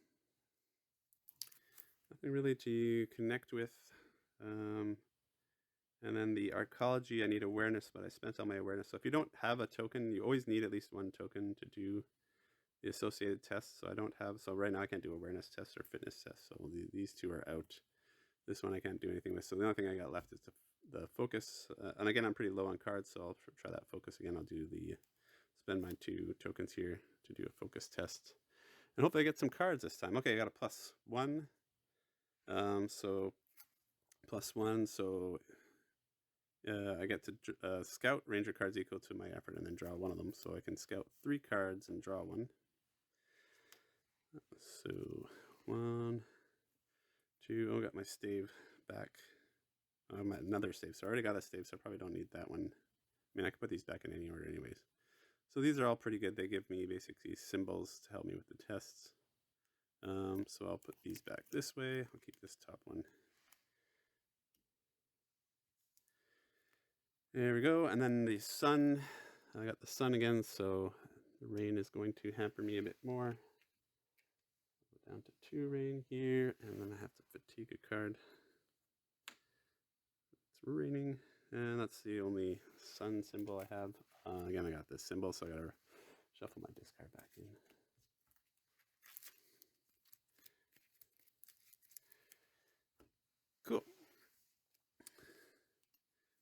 really to connect with. And then the arcology, I need awareness, but I spent all my awareness. So if you don't have a token, you always need at least 1 token to do the associated tests. So I don't have, so right now I can't do awareness tests or fitness tests. So these 2 are out. This one I can't do anything with. So the only thing I got left is the focus. And again, I'm pretty low on cards, so I'll try that focus again. I'll do spend my 2 tokens here to do a focus test. And hopefully I get some cards this time. Okay, I got a +1. So +1, so I get to scout ranger cards equal to my effort and then draw 1 of them. So I can scout 3 cards and draw 1. So 1, 2, oh, I got my stave back. I'm at another stave, so I already got a stave, so I probably don't need that one. I mean, I can put these back in any order anyways. So these are all pretty good. They give me basically symbols to help me with the tests. So I'll put these back this way. I'll keep this top one. There we go. And then the sun, I got the sun again, so the rain is going to hamper me a bit more. Go down to 2 rain here, and then I have to fatigue a card. It's raining, and that's the only sun symbol I have. Again, I got this symbol, so I gotta shuffle my discard back in. Cool.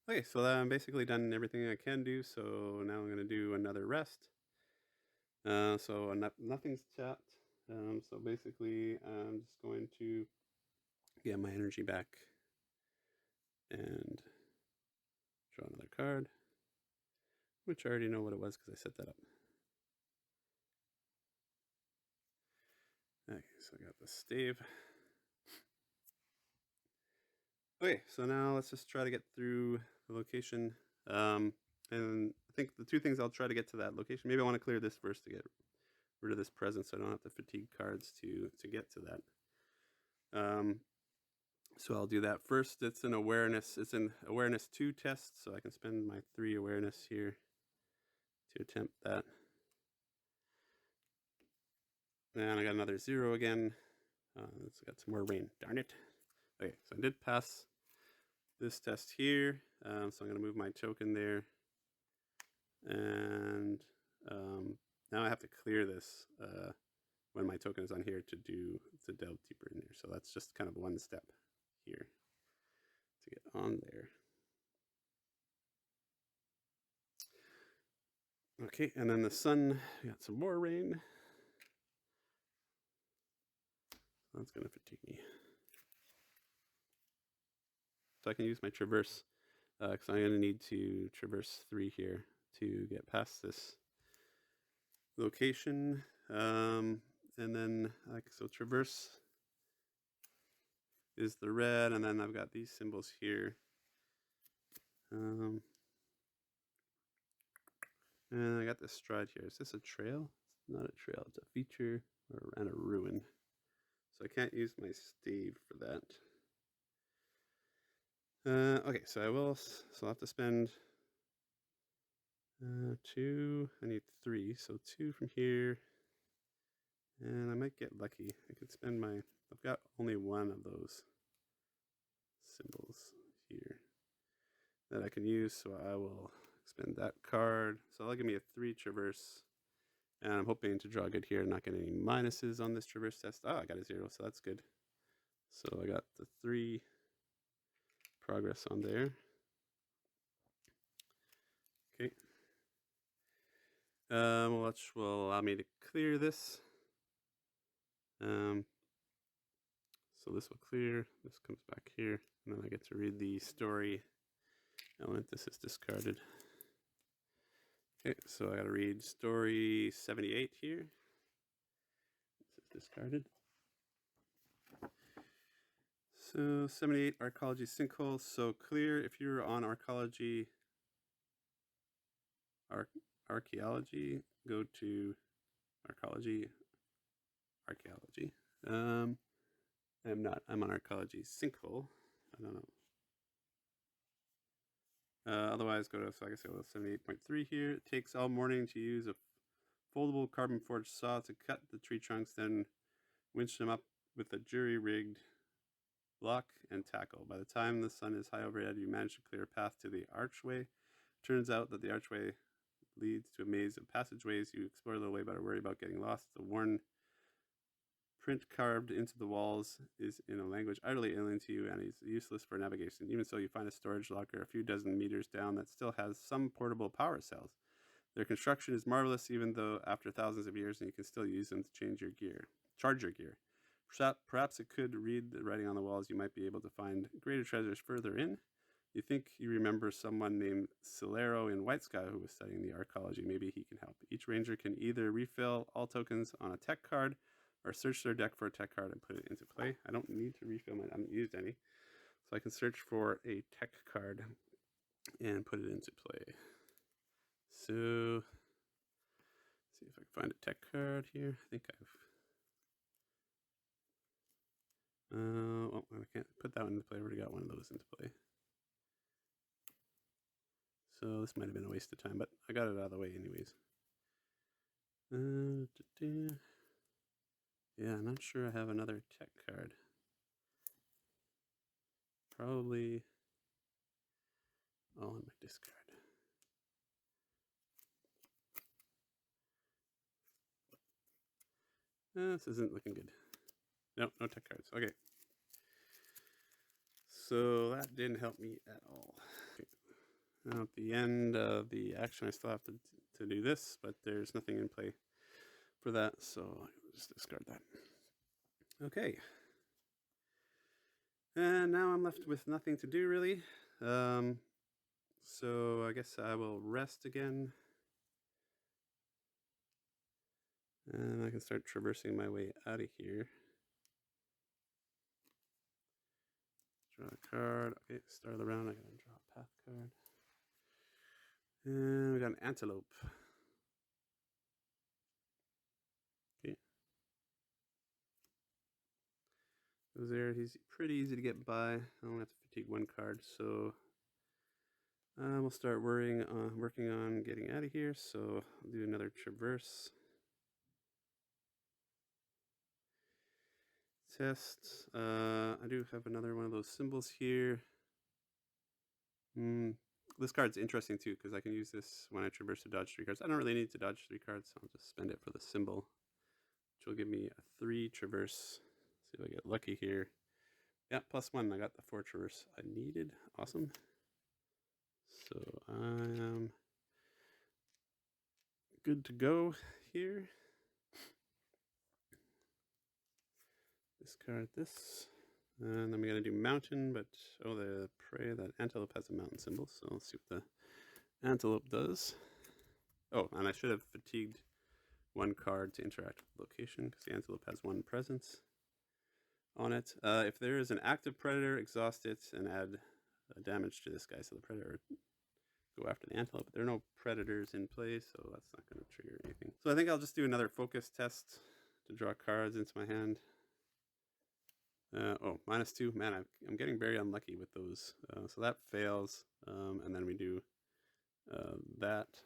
Okay, so I'm basically done everything I can do, so now I'm going to do another rest. So nothing's tapped. So basically, I'm just going to get my energy back and draw another card, which I already know what it was because I set that up. Okay, so I got the stave. Okay, so now let's just try to get through the location. And I think the 2 things I'll try to get to that location. Maybe I want to clear this first to get rid of this presence so I don't have to fatigue cards to get to that. So I'll do that first. It's an awareness 2 test, so I can spend my 3 awareness here to attempt that. And I got another 0 again. It's got some more rain. Darn it. Okay, so I did pass this test here. So I'm going to move my token there. And now I have to clear this when my token is on here to delve deeper in there. So that's just kind of one step here to get on there. Okay, and then the sun, we got some more rain. That's going to fatigue me. So I can use my traverse, because I'm going to need to traverse 3 here to get past this location. And then, so traverse is the red, and then I've got these symbols here. And I got this stride here. Is this a trail? It's not a trail. It's a feature and a ruin. So I can't use my stave for that. Okay, so I'll have to spend 2. I need 3, so 2 from here. And I might get lucky. I could spend I've got only 1 of those symbols here that I can use, so I will spend that card. So that'll give me a 3 traverse. And I'm hoping to draw good here and not get any minuses on this traverse test. Oh, I got a 0, so that's good. So I got the 3 progress on there. Okay. Which will allow me to clear this. So this will clear. This comes back here. And then I get to read the story element. This is discarded. Okay, so I got to read story 78 here. This is discarded. So 78, arcology sinkhole. So clear. If you're on arcology, archaeology, go to arcology. I'm not. I'm on arcology sinkhole. I don't know. Otherwise, go to, so I guess I'll go 78.3 here. It takes all morning to use a foldable carbon forged saw to cut the tree trunks, then winch them up with a jury-rigged block and tackle. By the time the sun is high overhead, you manage to clear a path to the archway. Turns out that the archway leads to a maze of passageways. You explore the way, but are worried about getting lost. The worn print carved into the walls is in a language utterly alien to you and is useless for navigation. Even so, you find a storage locker a few dozen meters down that still has some portable power cells. Their construction is marvelous, even though after thousands of years, and you can still use them to charge your gear. Perhaps it could read the writing on the walls. You might be able to find greater treasures further in. You think you remember someone named Celero in White Sky who was studying the arcology. Maybe he can help. Each ranger can either refill all tokens on a tech card or search their deck for a tech card and put it into play. I don't need to refill mine. I haven't used any. So I can search for a tech card and put it into play. So, let's see if I can find a tech card here. I think I've Well, I can't put that one into play. I already got one of those into play. So this might have been a waste of time, but I got it out of the way anyways. Yeah, I'm not sure I have another tech card. Probably all in my discard. This isn't looking good. Nope, no tech cards. Okay. So that didn't help me at all. Okay. Now at the end of the action, I still have to do this, but there's nothing in play for that, so I'll just discard that. Okay. And now I'm left with nothing to do, really. So I guess I will rest again. And I can start traversing my way out of here. Draw a card. Okay, start of the round. I gotta draw a path card. And we got an antelope. Okay. Goes there. He's pretty easy to get by. I only have to fatigue one card, so we'll start working on getting out of here. So I'll do another traverse. Test. I do have another one of those symbols here. This card's interesting too because I can use this when I traverse to dodge 3 cards. I don't really need to dodge 3 cards, so I'll just spend it for the symbol, which will give me a 3 traverse. See if I get lucky here. Yeah, +1. I got the 4 traverse I needed. Awesome. So I am good to go here. Discard this. And then we gotta do mountain, but the prey, that antelope has a mountain symbol, so let's see what the antelope does. Oh, and I should have fatigued 1 card to interact with the location because the antelope has 1 presence on it. If there is an active predator, exhaust it and add damage to this guy, so the predator go after the antelope. But there are no predators in play, so that's not going to trigger anything. So I think I'll just do another focus test to draw cards into my hand. -2. Man, I'm getting very unlucky with those. So that fails. And then we do that,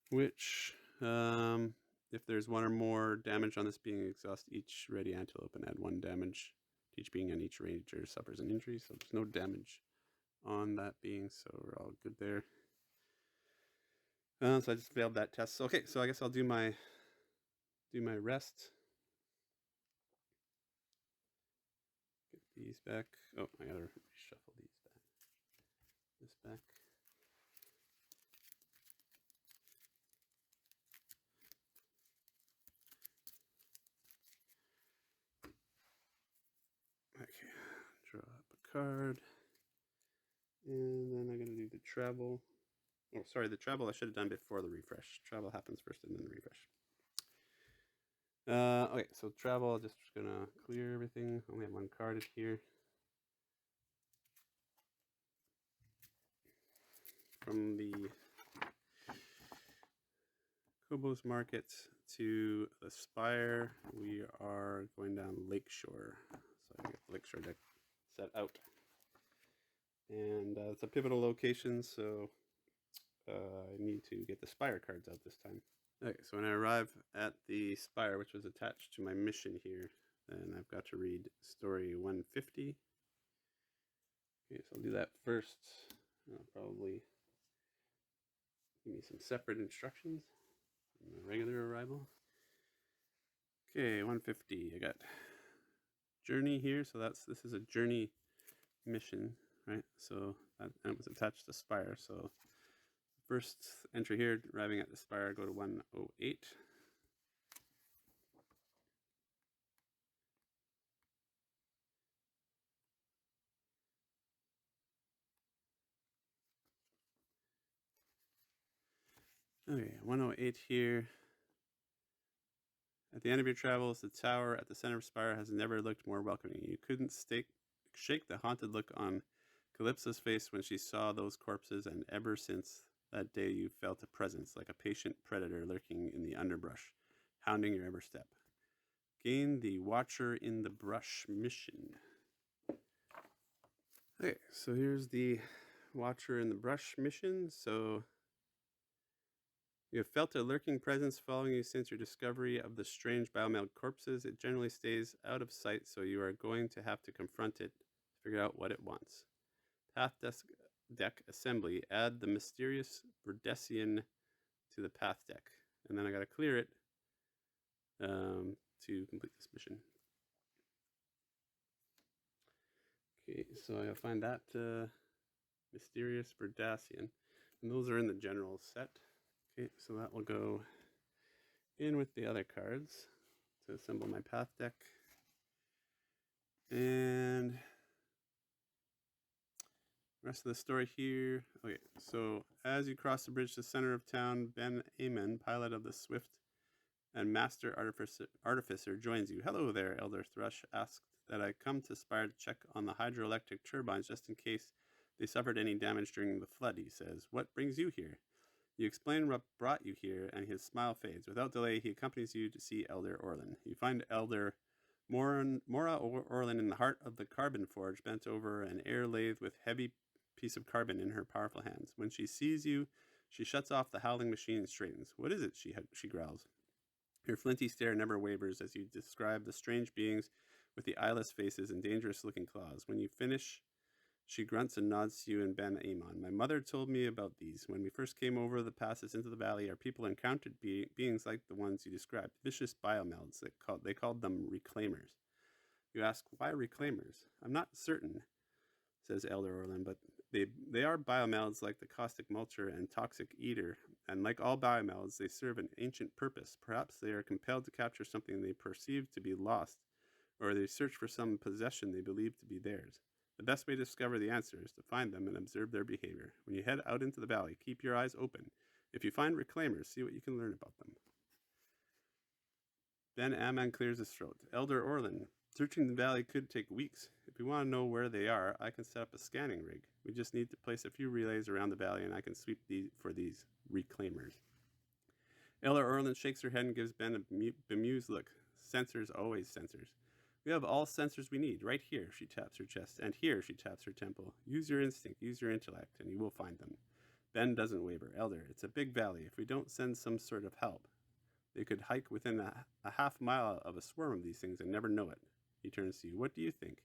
which, if there's 1 or more damage on this being, exhaust each ready antelope and add 1 damage to each being, and each ranger suffers an injury. So there's no damage on that being, so we're all good there. So I just failed that test. Okay, so I guess I'll do my rest. Get these back. Oh, I gotta reshuffle these back. This back. Okay, draw up a card. And then I'm gonna do the travel. Oh, sorry, the travel I should have done before the refresh. Travel happens first and then the refresh. Okay, so travel, just gonna clear everything. Only have 1 card here. From the Kobo's Market to the Spire, we are going down Lakeshore. So I get the Lakeshore deck set out. And it's a pivotal location, so I need to get the Spire cards out this time. Okay, so when I arrive at the Spire, which was attached to my mission here, then I've got to read story 150. Okay, so I'll do that first. I'll probably give me some separate instructions from the regular arrival. Okay, 150. I got journey here, so this is a journey mission, right? So and it was attached to Spire. So first entry here, arriving at the Spire, go to 108. Okay, 108 here. At the end of your travels, the tower at the center of Spire has never looked more welcoming. You couldn't shake the haunted look on Calypso's face when she saw those corpses, and ever since that day you felt a presence, like a patient predator lurking in the underbrush, hounding your every step. Gain the Watcher in the Brush mission. Okay, so here's the Watcher in the Brush mission. So you have felt a lurking presence following you since your discovery of the strange biomeld corpses. It generally stays out of sight, so you are going to have to confront it to figure out what it wants. Path deck assembly. Add the mysterious Verdesian to the path deck. And then I got to clear it to complete this mission. Okay, so I'll find that mysterious Verdesian. And those are in the general set. Okay, so that will go in with the other cards to assemble my path deck. And rest of the story here. Okay, so as you cross the bridge to the center of town, Ben Amen, pilot of the Swift and Master Artificer, joins you. Hello there, Elder Thrush. Asked that I come to Spire to check on the hydroelectric turbines just in case they suffered any damage during the flood, he says. What brings you here? You explain what brought you here, and his smile fades. Without delay, he accompanies you to see Elder Orlin. You find Elder Mora Orlin in the heart of the carbon forge, bent over an air lathe with heavy piece of carbon in her powerful hands. When she sees you, she shuts off the howling machine and straightens. What is it? She growls. Her flinty stare never wavers as you describe the strange beings with the eyeless faces and dangerous-looking claws. When you finish, she grunts and nods to you and Ben Amon. My mother told me about these. When we first came over the passes into the valley, our people encountered beings like the ones you described, vicious biomelds. They called them reclaimers. You ask, why reclaimers? I'm not certain, says Elder Orlin, but they are biomelds like the caustic mulcher and toxic eater, and like all biomelds, they serve an ancient purpose. Perhaps they are compelled to capture something they perceive to be lost, or they search for some possession they believe to be theirs. The best way to discover the answer is to find them and observe their behavior. When you head out into the valley, keep your eyes open. If you find reclaimers, see what you can learn about them. Ben Ammon clears his throat. Elder Orlin, searching the valley could take weeks. If you want to know where they are, I can set up a scanning rig. We just need to place a few relays around the valley, and I can sweep for these reclaimers. Elder Orlin shakes her head and gives Ben a bemused look. Sensors, always sensors. We have all sensors we need. Right here, she taps her chest, and here, she taps her temple. Use your instinct, use your intellect, and you will find them. Ben doesn't waver. Elder, it's a big valley. If we don't send some sort of help, they could hike within a half mile of a swarm of these things and never know it. He turns to you. What do you think?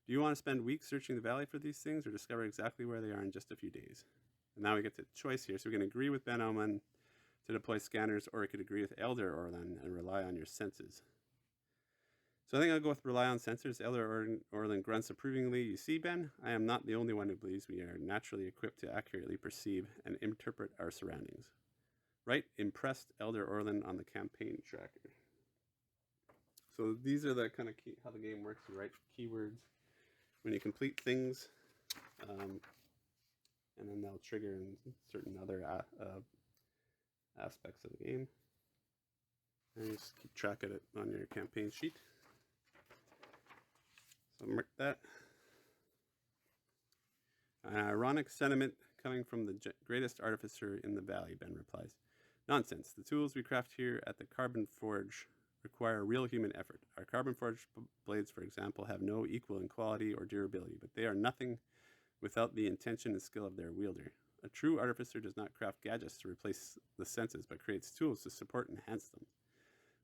Do you want to spend weeks searching the valley for these things or discover exactly where they are in just a few days? And now we get to choice here. So we can agree with Ben Oman to deploy scanners, or we could agree with Elder Orlin and rely on your senses. So I think I'll go with rely on sensors. Elder Orlin grunts approvingly. You see, Ben, I am not the only one who believes we are naturally equipped to accurately perceive and interpret our surroundings. Right? Impressed Elder Orlin on the campaign tracker. So these are the kind of how the game works. You write keywords when you complete things, and then they'll trigger in certain other aspects of the game. And you just keep track of it on your campaign sheet. So mark that. An ironic sentiment coming from the greatest artificer in the valley, Ben replies. Nonsense. The tools we craft here at the Carbon Forge require real human effort. Our Carbon Forge blades, for example, have no equal in quality or durability, but they are nothing without the intention and skill of their wielder. A true artificer does not craft gadgets to replace the senses, but creates tools to support and enhance them.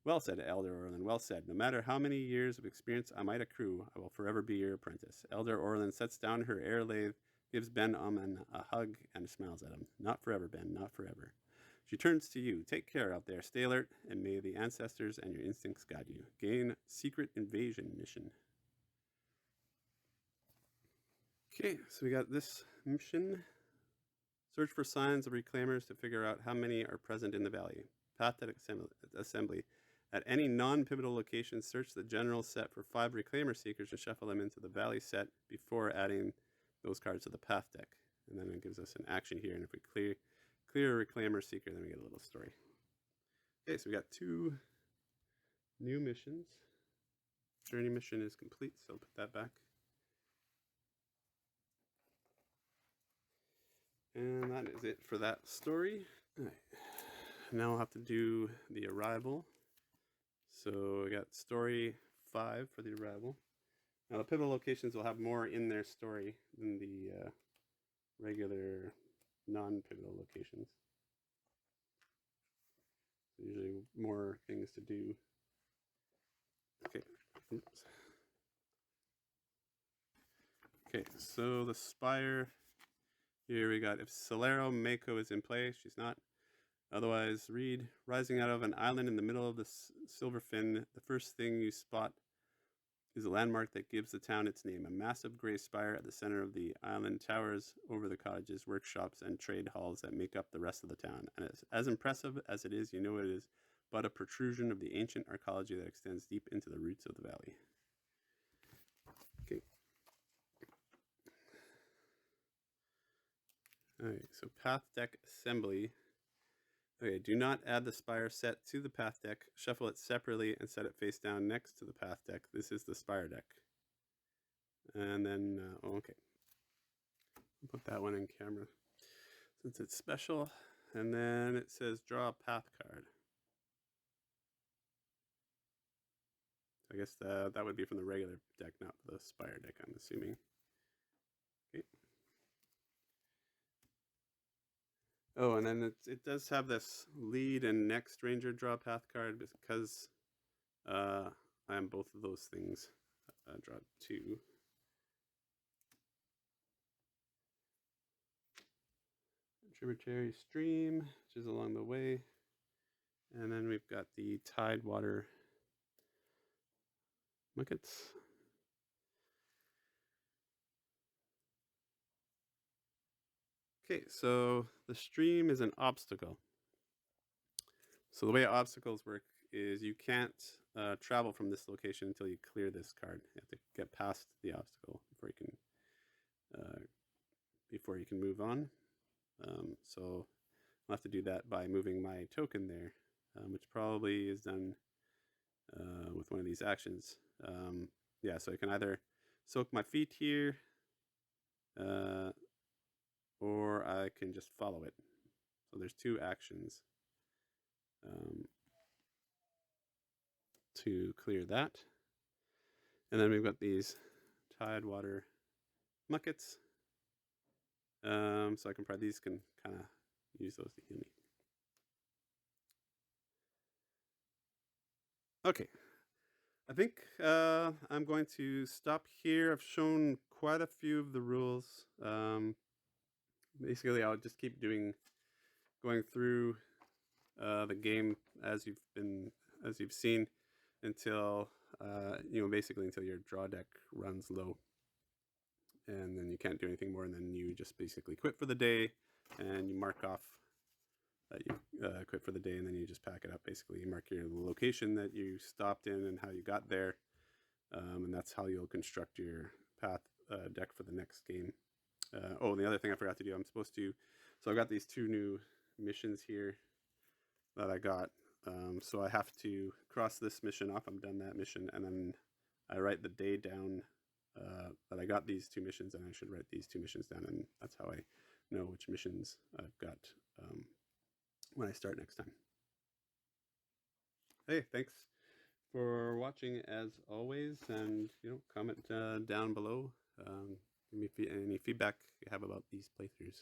Well said, Elder Orlin, well said. No matter how many years of experience I might accrue, I will forever be your apprentice. Elder Orlin sets down her air lathe, gives Ben Oman a hug, and smiles at him. Not forever, Ben, not forever. She turns to you. Take care out there. Stay alert, and may the ancestors and your instincts guide you. Gain Secret Invasion mission. Okay, so we got this mission. Search for signs of reclaimers to figure out how many are present in the valley. Path assembly. At any non-pivotal location, search the general set for 5 reclaimer seekers and shuffle them into the valley set before adding those cards to the path deck. And then it gives us an action here, and if we clear a reclaimer seeker, then we get a little story. Okay, so we got 2 new missions. Journey mission is complete, so I'll put that back. And that is it for that story. All right. Now I'll have to do the arrival. So we got story 5 for the arrival. Now the pivotal locations will have more in their story than the regular non-pivotal locations. So usually more things to do. Okay. Oops. Okay, so the spire. Here we got if Solero Mako is in play. She's not. Otherwise, read rising out of an island in the middle of the Silver Fin. The first thing you spot is a landmark that gives the town its name. A massive gray spire at the center of the island towers over the cottages, workshops, and trade halls that make up the rest of the town. And as impressive as it is, you know it is but a protrusion of the ancient archaeology that extends deep into the roots of the valley. Okay. Alright, so path deck assembly. Okay, do not add the spire set to the path deck. Shuffle it separately and set it face down next to the path deck. This is the spire deck. And then, okay. I'll put that one in camera since it's special. And then it says draw a path card. I guess that would be from the regular deck, not the spire deck, I'm assuming. Okay. Oh, and then it does have this lead and next ranger draw path card because I am both of those things. Draw 2. Tributary stream, which is along the way. And then we've got the Tidewater Muckets. Okay, so the stream is an obstacle. So the way obstacles work is you can't travel from this location until you clear this card. You have to get past the obstacle before you can move on. So I'll have to do that by moving my token there, which probably is done with one of these actions. Yeah, so I can either soak my feet here, or I can just follow it. So there's 2 actions to clear that. And then we've got these Tidewater Muckets. So I can probably, these can kind of use those to heal me. Okay. I think I'm going to stop here. I've shown quite a few of the rules. Basically, I'll just keep going through the game as you've seen until basically until your draw deck runs low, and then you can't do anything more, and then you just basically quit for the day, and you mark off that you quit for the day, and then you just pack it up. Basically, you mark your location that you stopped in and how you got there, and that's how you'll construct your path deck for the next game. Oh, and the other thing I forgot to do, so I got these 2 new missions here that I got. So I have to cross this mission off. I'm done that mission, and then I write the day down that I got these 2 missions, and I should write these 2 missions down, and that's how I know which missions I've got when I start next time. Hey, thanks for watching as always, and comment down below. Give me any feedback you have about these playthroughs.